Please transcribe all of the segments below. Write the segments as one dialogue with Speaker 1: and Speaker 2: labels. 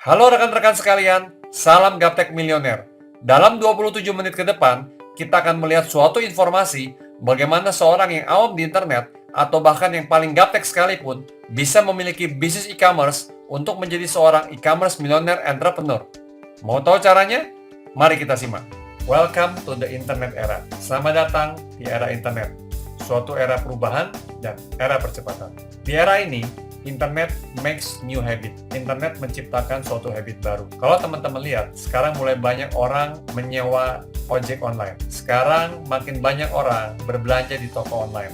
Speaker 1: Halo rekan-rekan sekalian, salam Gaptek Milioner. Dalam 27 menit ke depan, kita akan melihat suatu informasi bagaimana seorang yang awam di internet atau bahkan yang paling gaptek sekalipun bisa memiliki bisnis e-commerce untuk menjadi seorang e-commerce milioner entrepreneur. Mau tahu caranya? Mari kita simak. Welcome to the internet era. Selamat datang di era internet. Suatu era perubahan dan era percepatan. Di era ini, Internet makes new habit. Internet menciptakan suatu habit baru. Kalau teman-teman lihat, sekarang mulai banyak orang menyewa ojek online. Sekarang makin banyak orang berbelanja di toko online.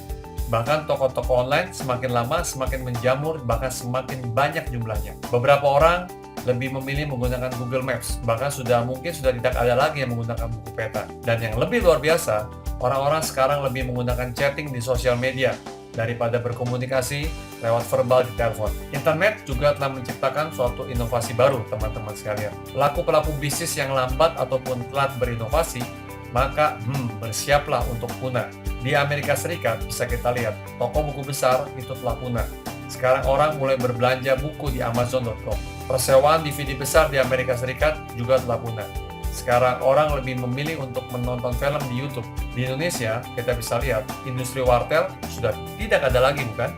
Speaker 1: Bahkan toko-toko online semakin lama semakin menjamur, bahkan semakin banyak jumlahnya. Beberapa orang lebih memilih menggunakan Google Maps, bahkan sudah tidak ada lagi yang menggunakan buku peta. Dan yang lebih luar biasa, orang-orang sekarang lebih menggunakan chatting di sosial media daripada berkomunikasi lewat verbal di telepon. Internet juga telah menciptakan suatu inovasi baru, teman-teman sekalian. Pelaku-pelaku bisnis yang lambat ataupun telat berinovasi, maka bersiaplah untuk punah. Di Amerika Serikat bisa kita lihat, toko buku besar itu telah punah. Sekarang orang mulai berbelanja buku di Amazon.com. Persewaan DVD besar di Amerika Serikat juga telah punah. Sekarang orang lebih memilih untuk menonton film di YouTube. Di Indonesia, kita bisa lihat, industri wartel sudah tidak ada lagi, bukan?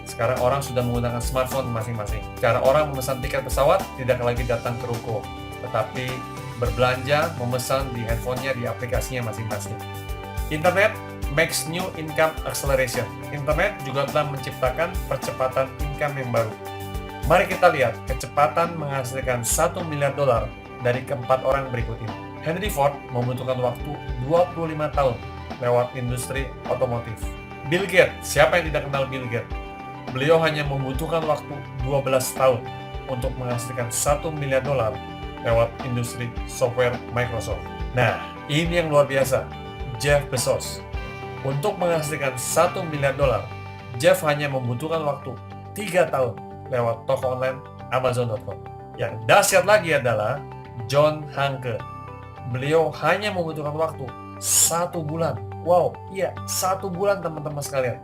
Speaker 1: Sekarang orang sudah menggunakan smartphone masing-masing. Cara orang memesan tiket pesawat tidak lagi datang ke ruko, tetapi berbelanja, memesan di handphonenya, di aplikasinya masing-masing. Internet makes new income acceleration. Internet juga telah menciptakan percepatan income yang baru. Mari kita lihat kecepatan menghasilkan $1 miliar dari keempat orang berikut ini. Henry Ford membutuhkan waktu 25 tahun lewat industri otomotif. Bill Gates, siapa yang tidak kenal Bill Gates? Beliau hanya membutuhkan waktu 12 tahun untuk menghasilkan $1 miliar lewat industri software Microsoft. Nah, ini yang luar biasa. Jeff Bezos. Untuk menghasilkan $1 miliar, Jeff hanya membutuhkan waktu 3 tahun lewat toko online Amazon.com. Yang dahsyat lagi adalah John Hanke. Beliau hanya membutuhkan waktu 1 bulan. Wow, iya, 1 bulan teman-teman sekalian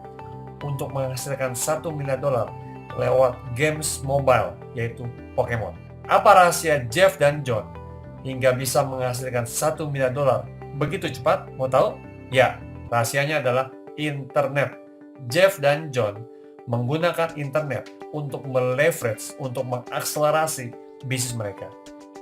Speaker 1: untuk menghasilkan $1 miliar lewat games mobile, yaitu Pokemon. Apa rahasia Jeff dan John hingga bisa menghasilkan $1 miliar begitu cepat? Mau tahu? Ya, rahasianya adalah internet. Jeff dan John menggunakan internet untuk meleverage, untuk mengakselerasi bisnis mereka.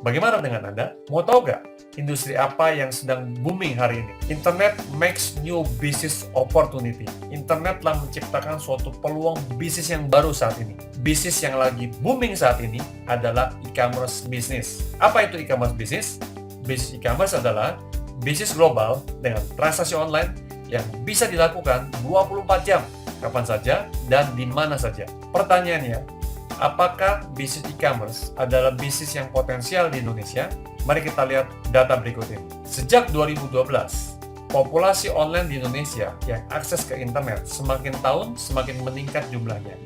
Speaker 1: Bagaimana dengan Anda? Mau tahu nggak industri apa yang sedang booming hari ini? Internet makes new business opportunity. Internet telah menciptakan suatu peluang bisnis yang baru saat ini. Bisnis yang lagi booming saat ini adalah e-commerce business. Apa itu e-commerce business? Bisnis e-commerce adalah bisnis global dengan transaksi online yang bisa dilakukan 24 jam, kapan saja dan di mana saja. Pertanyaannya, apakah bisnis e-commerce adalah bisnis yang potensial di Indonesia? Mari kita lihat data berikut ini. Sejak 2012, populasi online di Indonesia yang akses ke internet semakin tahun semakin meningkat jumlahnya.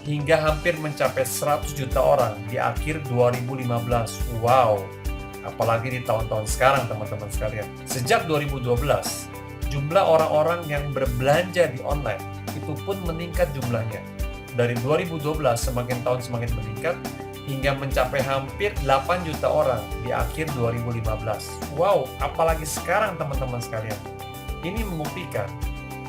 Speaker 1: Hingga hampir mencapai 100 juta orang di akhir 2015. Wow! Apalagi di tahun-tahun sekarang, teman-teman sekalian. Sejak 2012, jumlah orang-orang yang berbelanja di online itu pun meningkat jumlahnya. Dari 2012 semakin tahun semakin meningkat hingga mencapai hampir 8 juta orang di akhir 2015. Wow, apalagi sekarang teman-teman sekalian. Ini membuktikan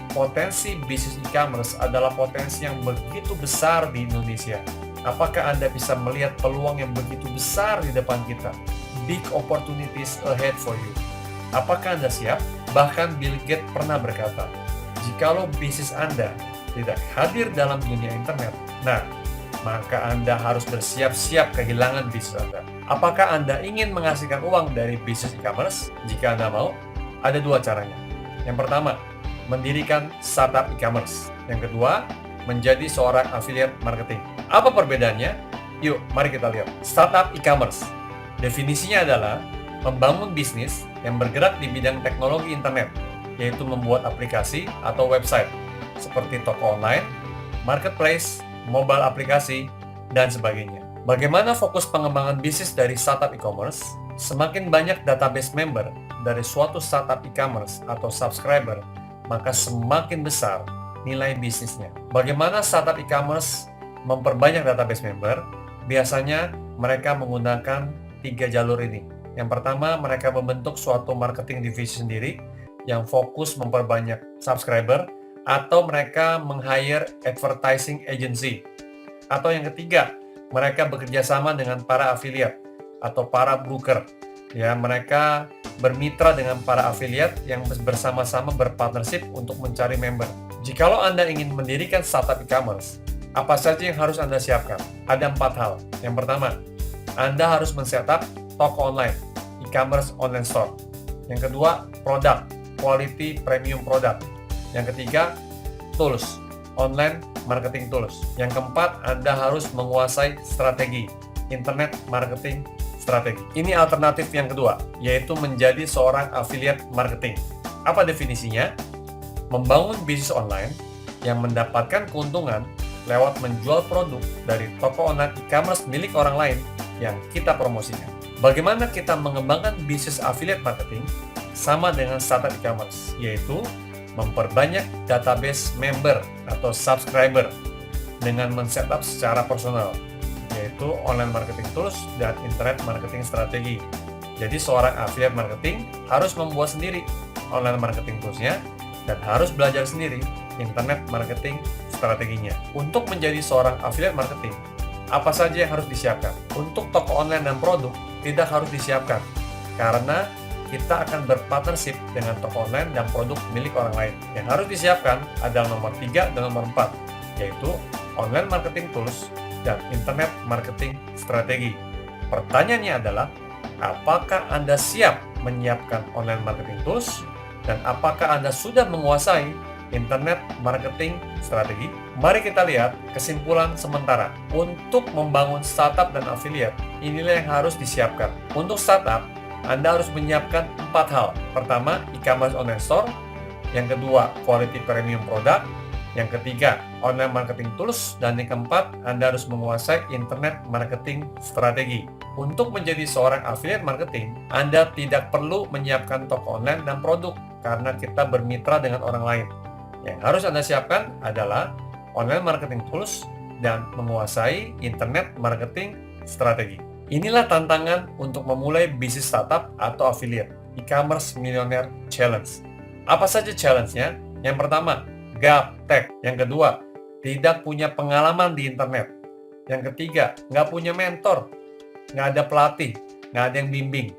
Speaker 1: potensi bisnis e-commerce adalah potensi yang begitu besar di Indonesia. Apakah Anda bisa melihat peluang yang begitu besar di depan kita? Big opportunities ahead for you. Apakah Anda siap? Bahkan Bill Gates pernah berkata, jikalau bisnis Anda tidak hadir dalam dunia internet, nah, maka Anda harus bersiap-siap kehilangan bisnis Anda. Apakah Anda ingin menghasilkan uang dari bisnis e-commerce? Jika Anda mau, ada 2 caranya. Yang pertama, mendirikan startup e-commerce. Yang kedua, menjadi seorang affiliate marketing. Apa perbedaannya? Yuk, mari kita lihat. Startup e-commerce. Definisinya adalah membangun bisnis yang bergerak di bidang teknologi internet, yaitu membuat aplikasi atau website seperti toko online, marketplace, mobile aplikasi, dan sebagainya. Bagaimana fokus pengembangan bisnis dari startup e-commerce? Semakin banyak database member dari suatu startup e-commerce atau subscriber, maka semakin besar nilai bisnisnya. Bagaimana startup e-commerce memperbanyak database member? Biasanya mereka menggunakan 3 jalur ini. Yang pertama, mereka membentuk suatu marketing divisi sendiri yang fokus memperbanyak subscriber, atau mereka meng-hire advertising agency. Atau yang ketiga, mereka bekerja sama dengan para affiliate atau para broker. Ya, mereka bermitra dengan para affiliate yang bersama-sama berpartnership untuk mencari member. Jikalau Anda ingin mendirikan startup e-commerce, apa saja yang harus Anda siapkan? Ada 4 hal. Yang pertama, Anda harus men-setup toko online, e-commerce online store. Yang kedua, produk, quality premium product. Yang ketiga, tools, online marketing tools. Yang keempat, Anda harus menguasai strategi, internet marketing strategi. Ini alternatif yang kedua, yaitu menjadi seorang affiliate marketing. Apa definisinya? Membangun bisnis online yang mendapatkan keuntungan lewat menjual produk dari toko online e-commerce milik orang lain yang kita promosikan. Bagaimana kita mengembangkan bisnis affiliate marketing? Sama dengan startup e-commerce, yaitu memperbanyak database member atau subscriber dengan men-setup secara personal, yaitu online marketing tools dan internet marketing strategi. Jadi seorang affiliate marketing harus membuat sendiri online marketing toolsnya dan harus belajar sendiri internet marketing strateginya. Untuk menjadi seorang affiliate marketing, apa saja yang harus disiapkan? Untuk toko online dan produk tidak harus disiapkan, karena kita akan berpartnership dengan toko online dan produk milik orang lain. Yang harus disiapkan adalah nomor 3 dan nomor 4, yaitu online marketing tools dan internet marketing strategi. Pertanyaannya adalah, apakah Anda siap menyiapkan online marketing tools? Dan apakah Anda sudah menguasai internet marketing strategi? Mari kita lihat kesimpulan sementara. Untuk membangun startup dan affiliate, inilah yang harus disiapkan. Untuk startup, Anda harus menyiapkan 4 hal. Pertama, e-commerce online store. Yang kedua, quality premium product. Yang ketiga, online marketing tools. Dan yang keempat, Anda harus menguasai internet marketing strategi. Untuk menjadi seorang affiliate marketing, Anda tidak perlu menyiapkan toko online dan produk karena kita bermitra dengan orang lain. Yang harus Anda siapkan adalah online marketing tools dan menguasai internet marketing strategi. Inilah tantangan untuk memulai bisnis startup atau affiliate, e-commerce millionaire challenge. Apa saja challenge-nya? Yang pertama, gaptek. Yang kedua, tidak punya pengalaman di internet. Yang ketiga, nggak punya mentor, nggak ada pelatih, nggak ada yang bimbing.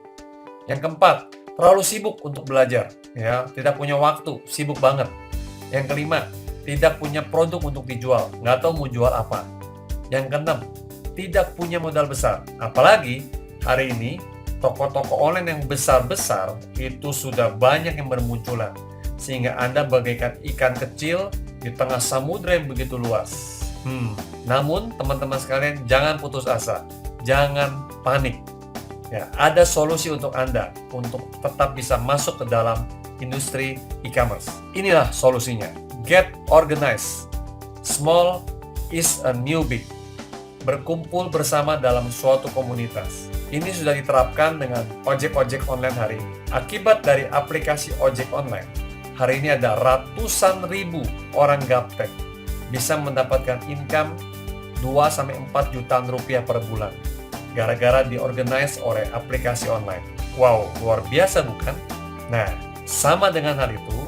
Speaker 1: Yang keempat, terlalu sibuk untuk belajar, ya, tidak punya waktu, sibuk banget. Yang kelima, tidak punya produk untuk dijual, nggak tahu mau jual apa. Yang keenam, tidak punya modal besar. Apalagi hari ini toko-toko online yang besar-besar itu sudah banyak yang bermunculan, sehingga Anda bagaikan ikan kecil di tengah samudera yang begitu luas. Namun teman-teman sekalian, jangan putus asa, jangan panik. Ya, ada solusi untuk Anda untuk tetap bisa masuk ke dalam industri e-commerce. Inilah solusinya. Get organized. Small is a new big. Berkumpul bersama dalam suatu komunitas. Ini sudah diterapkan dengan ojek-ojek online hari ini. Akibat dari aplikasi ojek online, hari ini ada ratusan ribu orang gaptek bisa mendapatkan income 2-4 jutaan rupiah per bulan gara-gara diorganize oleh aplikasi online. Wow, luar biasa bukan? Nah, sama dengan hal itu,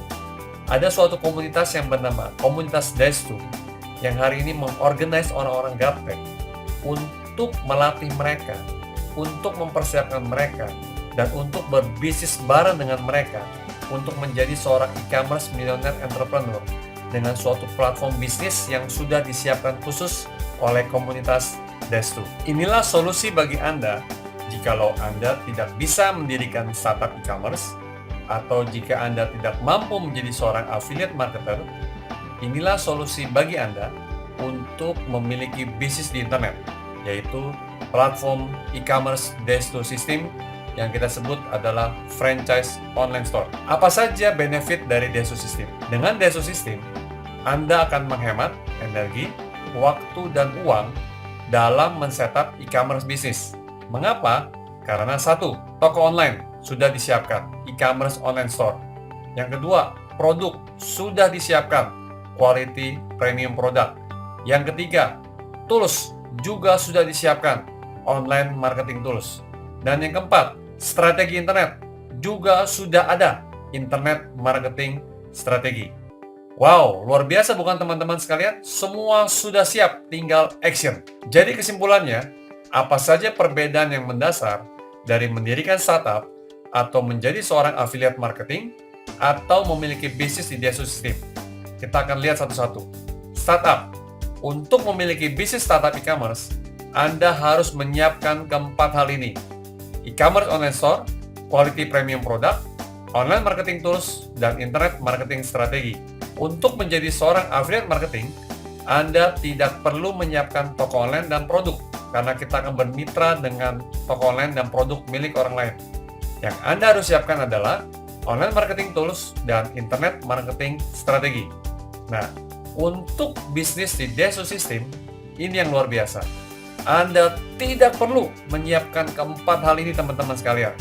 Speaker 1: ada suatu komunitas yang bernama Komunitas Destu yang hari ini mengorganize orang-orang gaptek untuk melatih mereka, untuk mempersiapkan mereka, dan untuk berbisnis bareng dengan mereka untuk menjadi seorang e-commerce millionaire entrepreneur dengan suatu platform bisnis yang sudah disiapkan khusus oleh Komunitas Destu. Inilah solusi bagi Anda jikalau Anda tidak bisa mendirikan startup e-commerce, atau jika Anda tidak mampu menjadi seorang affiliate marketer. Inilah solusi bagi Anda untuk memiliki bisnis di internet, yaitu platform e-commerce Destu System yang kita sebut adalah franchise online store. Apa saja benefit dari Destu System? Dengan Destu System, Anda akan menghemat energi, waktu, dan uang dalam men-setup e-commerce bisnis. Mengapa? Karena satu, toko online sudah disiapkan, e-commerce online store. Yang kedua, produk sudah disiapkan, quality premium product. Yang ketiga, tools juga sudah disiapkan, online marketing tools. Dan yang keempat, strategi internet juga sudah ada, internet marketing strategi. Wow, luar biasa bukan teman-teman sekalian? Semua sudah siap, tinggal action. Jadi kesimpulannya, apa saja perbedaan yang mendasar dari mendirikan startup atau menjadi seorang affiliate marketing atau memiliki bisnis di Deso System? Kita akan lihat satu-satu. Startup. Untuk memiliki bisnis startup e-commerce, Anda harus menyiapkan keempat hal ini. E-commerce online store, quality premium product, online marketing tools, dan internet marketing strategi. Untuk menjadi seorang affiliate marketing, Anda tidak perlu menyiapkan toko online dan produk, karena kita akan bermitra dengan toko online dan produk milik orang lain. Yang Anda harus siapkan adalah online marketing tools dan internet marketing strategi. Nah, untuk bisnis di Deso System, ini yang luar biasa. Anda tidak perlu menyiapkan keempat hal ini teman-teman sekalian.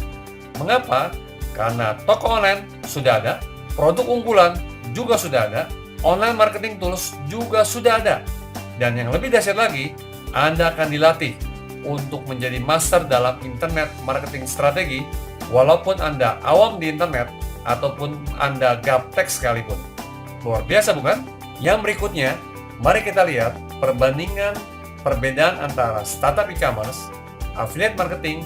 Speaker 1: Mengapa? Karena toko online sudah ada, produk unggulan juga sudah ada, online marketing tools juga sudah ada. Dan yang lebih dahsyat lagi, Anda akan dilatih untuk menjadi master dalam internet marketing strategi, walaupun Anda awam di internet ataupun Anda gaptek sekalipun. Luar biasa bukan? Yang berikutnya, mari kita lihat perbedaan antara startup e-commerce, affiliate marketing,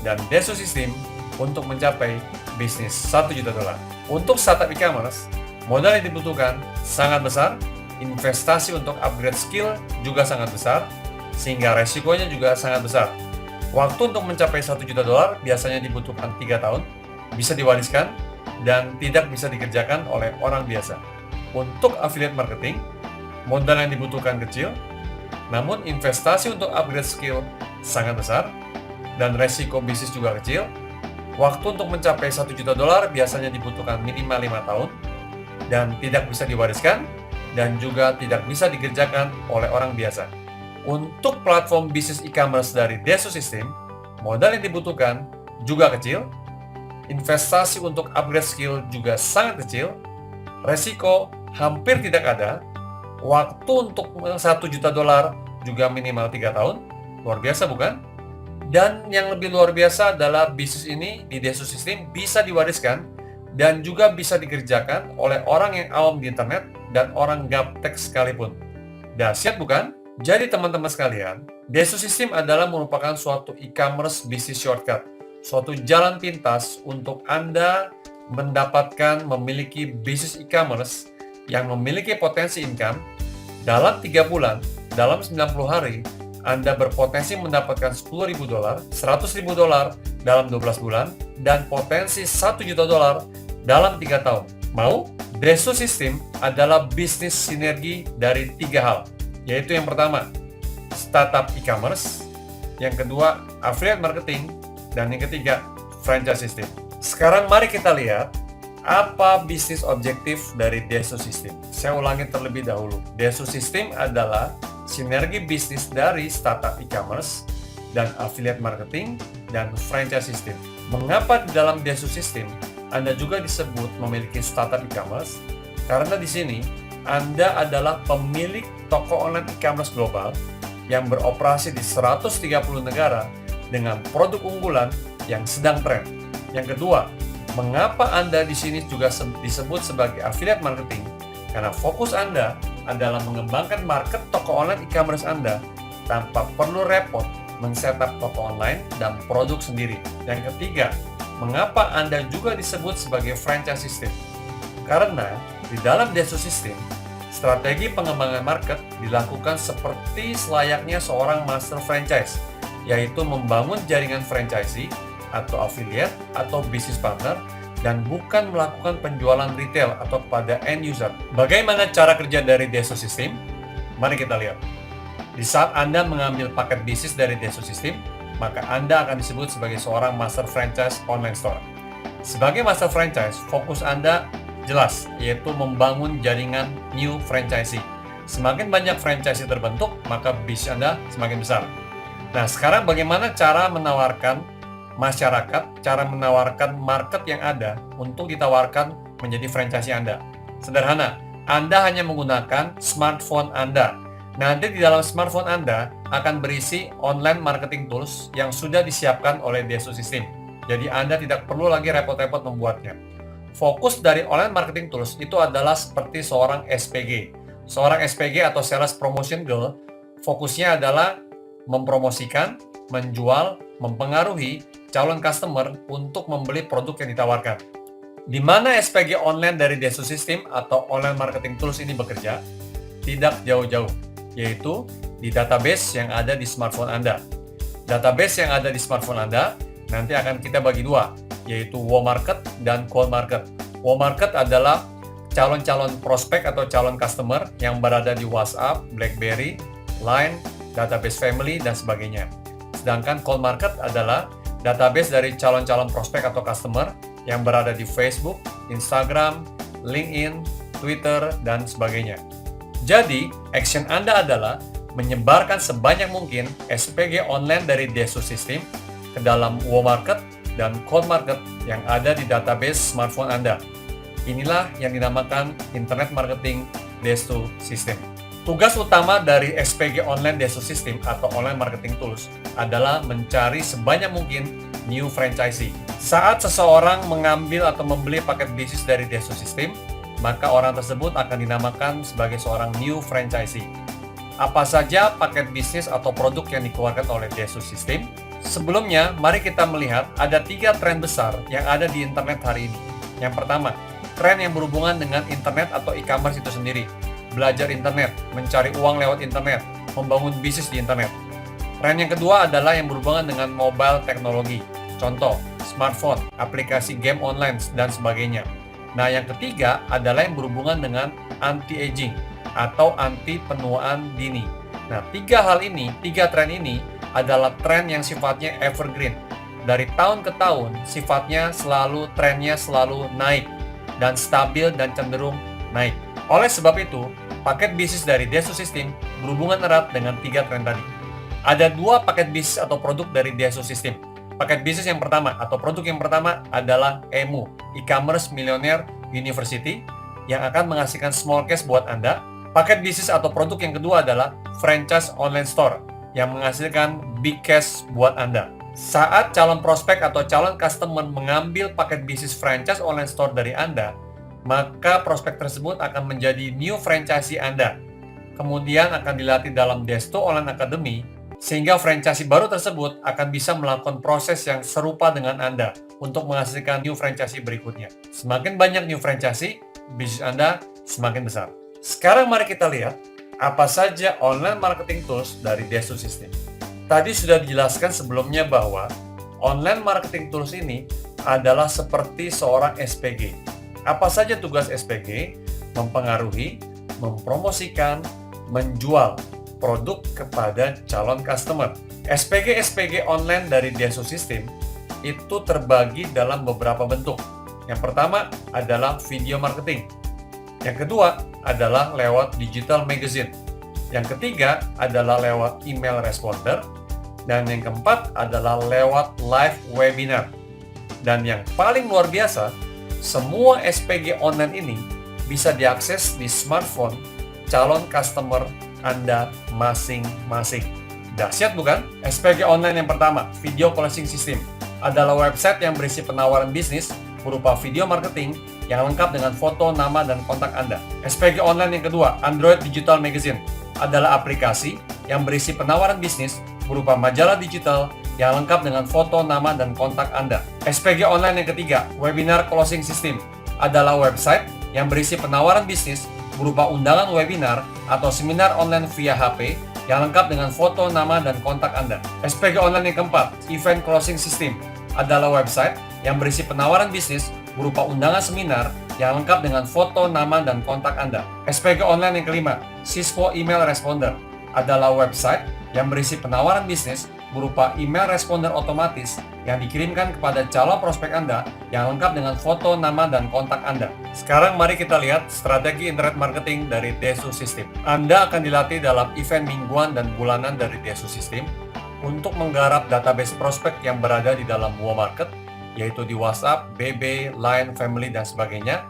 Speaker 1: dan Deso System untuk mencapai bisnis $1 juta. Untuk startup e-commerce, modal yang dibutuhkan sangat besar, investasi untuk upgrade skill juga sangat besar, sehingga resikonya juga sangat besar. Waktu untuk mencapai $1 juta biasanya dibutuhkan 3 tahun, bisa diwariskan, dan tidak bisa dikerjakan oleh orang biasa. Untuk affiliate marketing, modal yang dibutuhkan kecil, namun investasi untuk upgrade skill sangat besar, dan resiko bisnis juga kecil. Waktu untuk mencapai $1 juta biasanya dibutuhkan minimal 5 tahun, dan tidak bisa diwariskan, dan juga tidak bisa dikerjakan oleh orang biasa. Untuk platform bisnis e-commerce dari Deso System, modal yang dibutuhkan juga kecil, investasi untuk upgrade skill juga sangat kecil, resiko hampir tidak ada, waktu untuk $1 juta juga minimal 3 tahun, luar biasa bukan? Dan yang lebih luar biasa adalah bisnis ini di Deso System bisa diwariskan dan juga bisa dikerjakan oleh orang yang awam di internet dan orang gaptek sekalipun. Dahsyat bukan? Jadi teman-teman sekalian, Deso System adalah merupakan suatu e-commerce bisnis shortcut, suatu jalan pintas untuk Anda memiliki bisnis e-commerce yang memiliki potensi income. Dalam 3 bulan, dalam 90 hari, Anda berpotensi mendapatkan $10.000, $100.000 dalam 12 bulan, dan potensi $1 juta dalam 3 tahun. Mau? Deso System adalah bisnis sinergi dari 3 hal, yaitu yang pertama, startup e-commerce, yang kedua, affiliate marketing, dan yang ketiga, franchise system. Sekarang mari kita lihat apa bisnis objektif dari Deso System. Saya ulangi terlebih dahulu. Deso System adalah sinergi bisnis dari startup e-commerce dan affiliate marketing dan franchise system. Mengapa di dalam Deso System Anda juga disebut memiliki startup e-commerce? Karena di sini Anda adalah pemilik toko online e-commerce global yang beroperasi di 130 negara dengan produk unggulan yang sedang tren. Yang kedua, mengapa Anda di sini juga disebut sebagai affiliate marketing? Karena fokus Anda adalah mengembangkan market toko online e-commerce Anda tanpa perlu repot men-setup toko online dan produk sendiri. Yang ketiga, mengapa Anda juga disebut sebagai franchise system? Karena di dalam Deso System, strategi pengembangan market dilakukan seperti selayaknya seorang master franchise, yaitu membangun jaringan franchisee atau affiliate atau business partner dan bukan melakukan penjualan retail atau pada end user. Bagaimana cara kerja dari Deso System? Mari kita lihat. Di saat Anda mengambil paket bisnis dari Deso System, maka Anda akan disebut sebagai seorang master franchise online store. Sebagai master franchise, fokus Anda jelas, yaitu membangun jaringan new franchisee. Semakin banyak franchisee terbentuk, maka bisnis Anda semakin besar. Nah, sekarang bagaimana cara menawarkan masyarakat, cara menawarkan market yang ada untuk ditawarkan menjadi franchisee Anda? Sederhana, Anda hanya menggunakan smartphone Anda. Nanti di dalam smartphone Anda akan berisi online marketing tools yang sudah disiapkan oleh Desu System. Jadi Anda tidak perlu lagi repot-repot membuatnya. Fokus dari online marketing tools itu adalah seperti seorang SPG. Seorang SPG atau Sales Promotion Girl, fokusnya adalah mempromosikan, menjual, mempengaruhi calon customer untuk membeli produk yang ditawarkan. Di mana SPG online dari Desu System atau online marketing tools ini bekerja? Tidak jauh-jauh, yaitu di database yang ada di smartphone Anda. Database yang ada di smartphone Anda nanti akan kita bagi dua, yaitu warm market dan cold market. Warm market adalah calon-calon prospek atau calon customer yang berada di WhatsApp, BlackBerry, Line, database family, dan sebagainya. Sedangkan cold market adalah database dari calon-calon prospek atau customer yang berada di Facebook, Instagram, LinkedIn, Twitter, dan sebagainya. Jadi, action Anda adalah menyebarkan sebanyak mungkin SPG online dari Desu System ke dalam warm market dan cold market yang ada di database smartphone Anda. Inilah yang dinamakan Internet Marketing Desu System. Tugas utama dari SPG online Desu System atau online marketing tools adalah mencari sebanyak mungkin new franchisee. Saat seseorang mengambil atau membeli paket bisnis dari Desu System, maka orang tersebut akan dinamakan sebagai seorang new franchisee. Apa saja paket bisnis atau produk yang dikeluarkan oleh Desu System? Sebelumnya, mari kita melihat ada 3 tren besar yang ada di internet hari ini. Yang pertama, tren yang berhubungan dengan internet atau e-commerce itu sendiri. Belajar internet, mencari uang lewat internet, membangun bisnis di internet. Tren yang kedua adalah yang berhubungan dengan mobile teknologi. Contoh, smartphone, aplikasi game online, dan sebagainya. Nah, yang ketiga adalah yang berhubungan dengan anti-aging atau anti penuaan dini. Nah, 3 hal ini, 3 tren ini adalah tren yang sifatnya evergreen. Dari tahun ke tahun, sifatnya trennya selalu naik dan stabil dan cenderung naik. Oleh sebab itu, paket bisnis dari Desu System berhubungan erat dengan 3 tren tadi. Ada 2 paket bisnis atau produk dari Desu System. Paket bisnis yang pertama atau produk yang pertama adalah EMU, E-commerce Millionaire University, yang akan menghasilkan small cash buat Anda. Paket bisnis atau produk yang kedua adalah Franchise Online Store, yang menghasilkan big cash buat Anda. Saat calon prospek atau calon customer mengambil paket bisnis franchise online store dari Anda, maka prospek tersebut akan menjadi new franchisee Anda. Kemudian akan dilatih dalam Destu Online Academy, sehingga franchisee baru tersebut akan bisa melakukan proses yang serupa dengan Anda untuk menghasilkan new franchisee berikutnya. Semakin banyak new franchisee, bisnis Anda semakin besar. Sekarang mari kita lihat apa saja online marketing tools dari Desu System. Tadi sudah dijelaskan sebelumnya bahwa online marketing tools ini adalah seperti seorang SPG. Apa saja tugas SPG? Mempengaruhi, mempromosikan, menjual produk kepada calon customer. SPG online dari Desu System itu terbagi dalam beberapa bentuk. Yang pertama adalah video marketing. Yang kedua adalah lewat digital magazine. Yang ketiga adalah lewat email responder. Dan yang keempat adalah lewat live webinar. Dan yang paling luar biasa, semua SPG online ini bisa diakses di smartphone calon customer Anda masing-masing. Dahsyat bukan? SPG online yang pertama, Video Closing System, adalah website yang berisi penawaran bisnis berupa video marketing yang lengkap dengan foto, nama, dan kontak Anda. SPG online yang kedua, Android Digital Magazine, adalah aplikasi yang berisi penawaran bisnis berupa majalah digital yang lengkap dengan foto, nama, dan kontak Anda. SPG online yang ketiga, Webinar Closing System, adalah website yang berisi penawaran bisnis berupa undangan webinar atau seminar online via HP yang lengkap dengan foto, nama, dan kontak Anda. SPG online yang keempat, Event Closing System, adalah website yang berisi penawaran bisnis berupa undangan seminar yang lengkap dengan foto, nama, dan kontak Anda. SPG online yang kelima, Sispo Email Responder, adalah website yang berisi penawaran bisnis berupa email responder otomatis yang dikirimkan kepada calon prospek Anda yang lengkap dengan foto, nama, dan kontak Anda. Sekarang mari kita lihat strategi internet marketing dari Desu System. Anda akan dilatih dalam event mingguan dan bulanan dari Desu System untuk menggarap database prospek yang berada di dalam warm market, yaitu di WhatsApp, BB, Line, Family, dan sebagainya,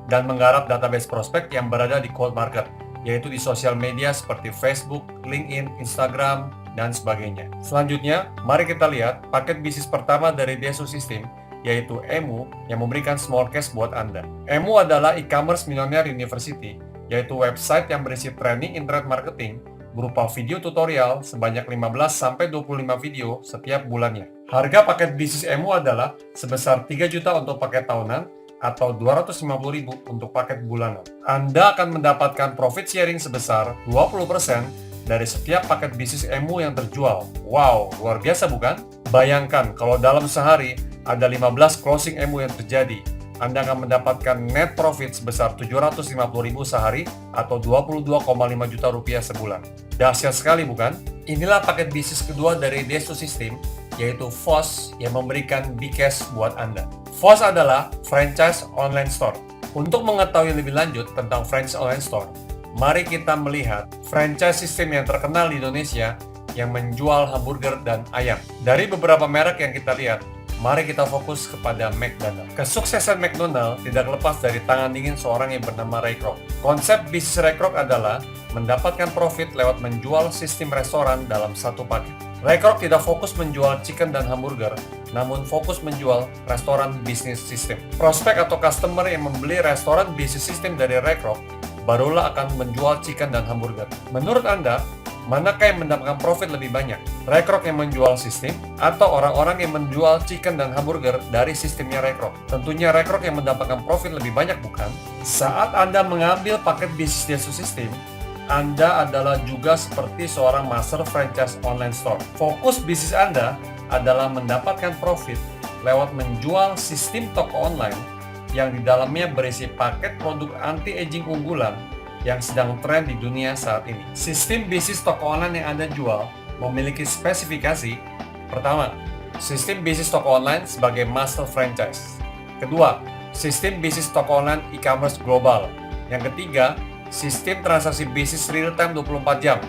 Speaker 1: dan menggarap database prospek yang berada di cold market, yaitu di sosial media seperti Facebook, LinkedIn, Instagram, dan sebagainya. Selanjutnya, mari kita lihat paket bisnis pertama dari Deso System, yaitu EMU yang memberikan small cash buat Anda. EMU adalah e-commerce millionaire university, yaitu website yang berisi training internet marketing berupa video tutorial sebanyak 15-25 video setiap bulannya. Harga paket bisnis EMU adalah sebesar 3 juta untuk paket tahunan atau 250.000 untuk paket bulanan. Anda akan mendapatkan profit sharing sebesar 20% dari setiap paket bisnis EMU yang terjual. Wow, luar biasa bukan? Bayangkan kalau dalam sehari ada 15 closing EMU yang terjadi. Anda akan mendapatkan net profit sebesar 750.000 sehari atau 22,5 juta rupiah sebulan. Dahsyat sekali bukan? Inilah paket bisnis kedua dari Deso System, yaitu FOS yang memberikan Bcash buat Anda. FOS adalah Franchise Online Store. Untuk mengetahui lebih lanjut tentang Franchise Online Store, mari kita melihat franchise system yang terkenal di Indonesia yang menjual hamburger dan ayam. Dari beberapa merek yang kita lihat, mari kita fokus kepada McDonald. Kesuksesan McDonald tidak lepas dari tangan dingin seorang yang bernama Ray Kroc. Konsep bisnis Ray Kroc adalah mendapatkan profit lewat menjual sistem restoran dalam satu paket. Ray Kroc tidak fokus menjual chicken dan hamburger, namun fokus menjual restoran bisnis system. Prospek atau customer yang membeli restoran bisnis system dari Ray Kroc barulah akan menjual chicken dan hamburger. Menurut Anda, manakah yang mendapatkan profit lebih banyak? Ray Kroc yang menjual sistem atau orang-orang yang menjual chicken dan hamburger dari sistemnya Ray Kroc? Tentunya Ray Kroc yang mendapatkan profit lebih banyak bukan? Saat Anda mengambil paket bisnis Deso System, Anda adalah juga seperti seorang master franchise online store. Fokus bisnis Anda adalah mendapatkan profit lewat menjual sistem toko online yang di dalamnya berisi paket produk anti-aging unggulan yang sedang tren di dunia saat ini. Sistem bisnis toko online yang Anda jual memiliki spesifikasi. Pertama, sistem bisnis toko online sebagai master franchise. Kedua, sistem bisnis toko online e-commerce global. Yang ketiga, sistem transaksi bisnis real time 24 jam.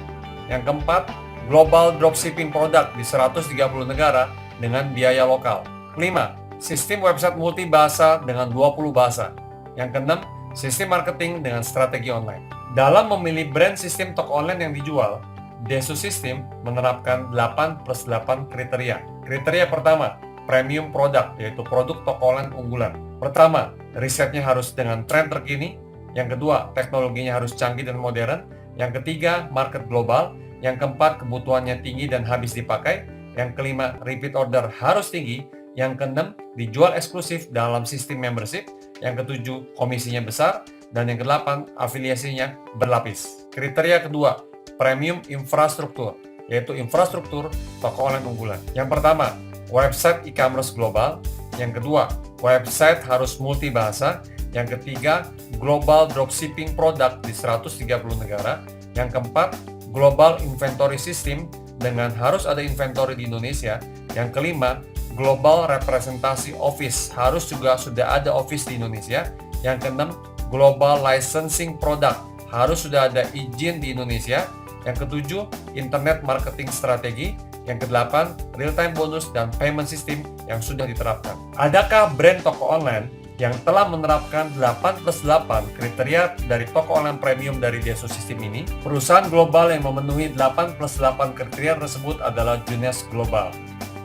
Speaker 1: Yang keempat, global dropshipping produk di 130 negara dengan biaya lokal. Kelima, sistem website multibahasa dengan 20 bahasa. Yang keenam, sistem marketing dengan strategi online. Dalam memilih brand sistem toko online yang dijual, Deso System menerapkan 8+8 kriteria. Kriteria pertama, premium product, yaitu produk toko online unggulan. Pertama, risetnya harus dengan tren terkini. Yang kedua, teknologinya harus canggih dan modern. Yang ketiga, market global. Yang keempat, kebutuhannya tinggi dan habis dipakai. Yang kelima, repeat order harus tinggi. Yang keenam, dijual eksklusif dalam sistem membership. Yang ketujuh, komisinya besar. Dan yang kedelapan, afiliasinya berlapis. Kriteria kedua, premium infrastruktur, yaitu infrastruktur toko online unggulan. Yang pertama, website e-commerce global. Yang kedua, website harus multibahasa. Yang ketiga, global dropshipping produk di 130 negara. Yang keempat, global inventory system dengan harus ada inventory di Indonesia. Yang kelima, global representasi office, harus juga sudah ada office di Indonesia. Yang keenam, global licensing product, harus sudah ada izin di Indonesia. Yang ketujuh, internet marketing strategi. Yang kedelapan, real time bonus dan payment system yang sudah diterapkan. Adakah brand toko online yang telah menerapkan 8+8 kriteria dari toko online premium dari Deso System ini? Perusahaan global yang memenuhi 8+8 kriteria tersebut adalah Junes Global.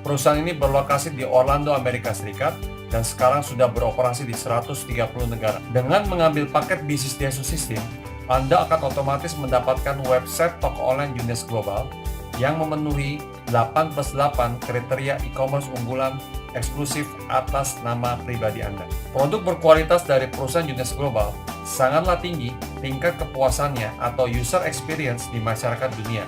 Speaker 1: Perusahaan ini berlokasi di Orlando, Amerika Serikat, dan sekarang sudah beroperasi di 130 negara. Dengan mengambil paket bisnis Deso System, Anda akan otomatis mendapatkan website toko online Junes Global yang memenuhi 8+8 kriteria e-commerce unggulan eksklusif atas nama pribadi Anda. Produk berkualitas dari perusahaan Junes Global sangatlah tinggi tingkat kepuasannya atau user experience di masyarakat dunia.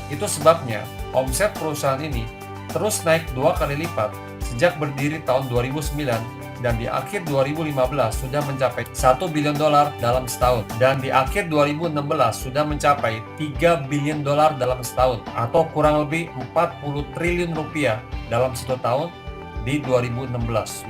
Speaker 1: Itu sebabnya omset perusahaan ini terus naik 2 kali lipat sejak berdiri tahun 2009 dan di akhir 2015 sudah mencapai $1 billion dalam setahun, dan di akhir 2016 sudah mencapai $3 billion dalam setahun, atau kurang lebih 40 triliun rupiah dalam 1 tahun di 2016.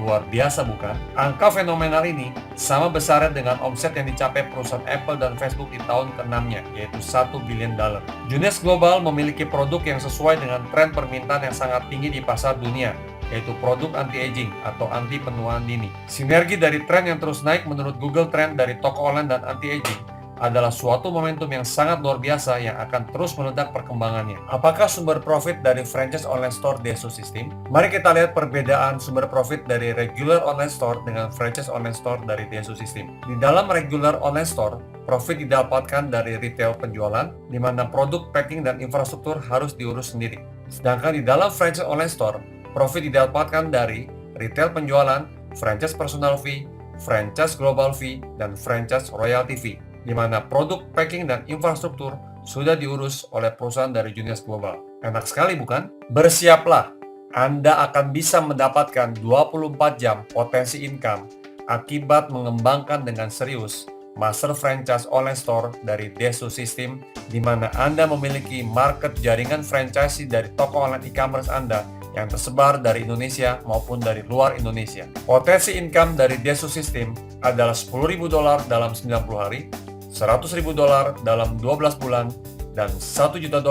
Speaker 1: Luar biasa bukan? Angka fenomenal ini sama besarnya dengan omset yang dicapai perusahaan Apple dan Facebook di tahun ke-6-nya, yaitu $1 billion. Junes Global memiliki produk yang sesuai dengan tren permintaan yang sangat tinggi di pasar dunia, yaitu produk anti-aging atau anti penuaan dini. Sinergi dari tren yang terus naik menurut Google Trend dari toko online dan anti-aging adalah suatu momentum yang sangat luar biasa yang akan terus meledak perkembangannya. Apakah sumber profit dari franchise online store Desu System? Mari kita lihat perbedaan sumber profit dari regular online store dengan franchise online store dari Desu System. Di dalam regular online store, profit didapatkan dari retail penjualan, di mana produk, packing, dan infrastruktur harus diurus sendiri. Sedangkan di dalam franchise online store, profit didapatkan dari retail penjualan, franchise personal fee, franchise global fee, dan franchise royalty fee, di mana produk, packing, dan infrastruktur sudah diurus oleh perusahaan dari Junius Global. Enak sekali bukan? Bersiaplah, Anda akan bisa mendapatkan 24 jam potensi income akibat mengembangkan dengan serius Master Franchise Online Store dari Desu System, di mana Anda memiliki market jaringan franchise dari toko online e-commerce Anda yang tersebar dari Indonesia maupun dari luar Indonesia. Potensi income dari Desu System adalah $10.000 dalam 90 hari, $100.000 dalam 12 bulan, dan $1 juta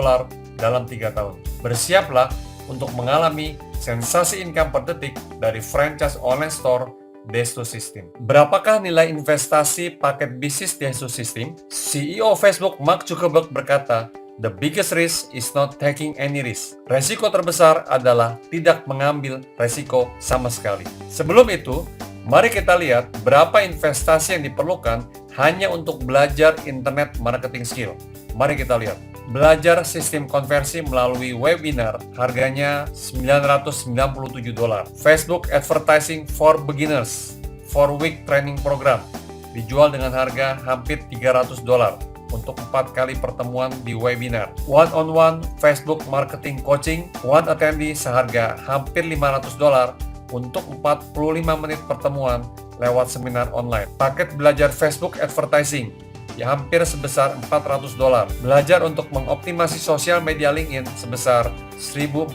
Speaker 1: dalam 3 tahun. Bersiaplah untuk mengalami sensasi income per detik dari franchise online store Desu System. Berapakah nilai investasi paket bisnis Desu System? CEO Facebook Mark Zuckerberg berkata, "The biggest risk is not taking any risk." Resiko terbesar adalah tidak mengambil resiko sama sekali. Sebelum itu, mari kita lihat berapa investasi yang diperlukan hanya untuk belajar internet marketing skill. Mari kita lihat. Belajar sistem konversi melalui webinar, harganya $997. Facebook Advertising for Beginners 4-week training program, dijual dengan harga hampir $300 untuk 4 kali pertemuan di webinar. One-on-one Facebook Marketing Coaching, one attendee seharga hampir $500 untuk 45 menit pertemuan lewat seminar online. Paket belajar Facebook Advertising ya hampir sebesar $400. Belajar untuk mengoptimasi sosial media LinkedIn sebesar $1.400.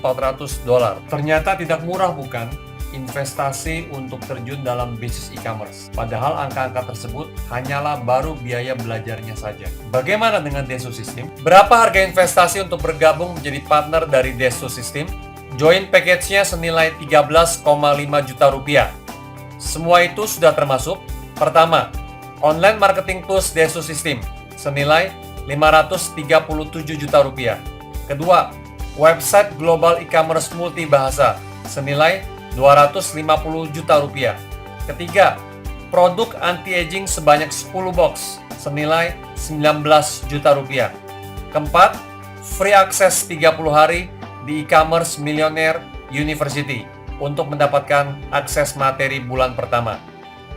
Speaker 1: Ternyata tidak murah bukan? Investasi untuk terjun dalam bisnis e-commerce. Padahal angka-angka tersebut hanyalah baru biaya belajarnya saja. Bagaimana dengan Desu System? Berapa harga investasi untuk bergabung menjadi partner dari Desu System? Join package-nya senilai $13,5 juta. Semua itu sudah termasuk. Pertama, online marketing tools Desu System senilai $537 juta. Kedua, website global e-commerce multibahasa senilai $250 juta. Ketiga, produk anti-aging sebanyak 10 box senilai $19 juta. Keempat, free akses 30 hari di e-commerce Millionaire University untuk mendapatkan akses materi bulan pertama.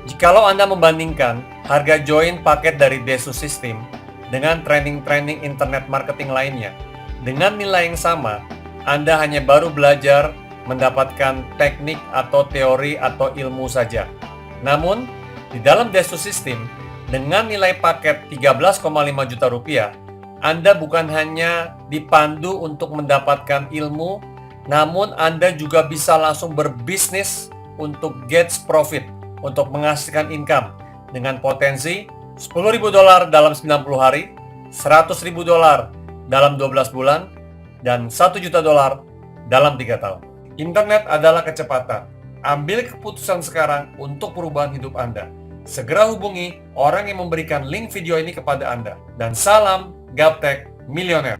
Speaker 1: Jikalau Anda membandingkan harga join paket dari Desu System dengan training-training internet marketing lainnya, dengan nilai yang sama, Anda hanya baru belajar mendapatkan teknik atau teori atau ilmu saja. Namun, di dalam Desu System, dengan nilai paket $13,5 juta, Anda bukan hanya dipandu untuk mendapatkan ilmu, namun Anda juga bisa langsung berbisnis untuk get profit, untuk menghasilkan income dengan potensi $10.000 dalam 90 hari, $100.000 dalam 12 bulan, dan $1 juta dalam 3 tahun. Internet adalah kecepatan. Ambil keputusan sekarang untuk perubahan hidup Anda. Segera hubungi orang yang memberikan link video ini kepada Anda. Dan salam Gaptek Milioner.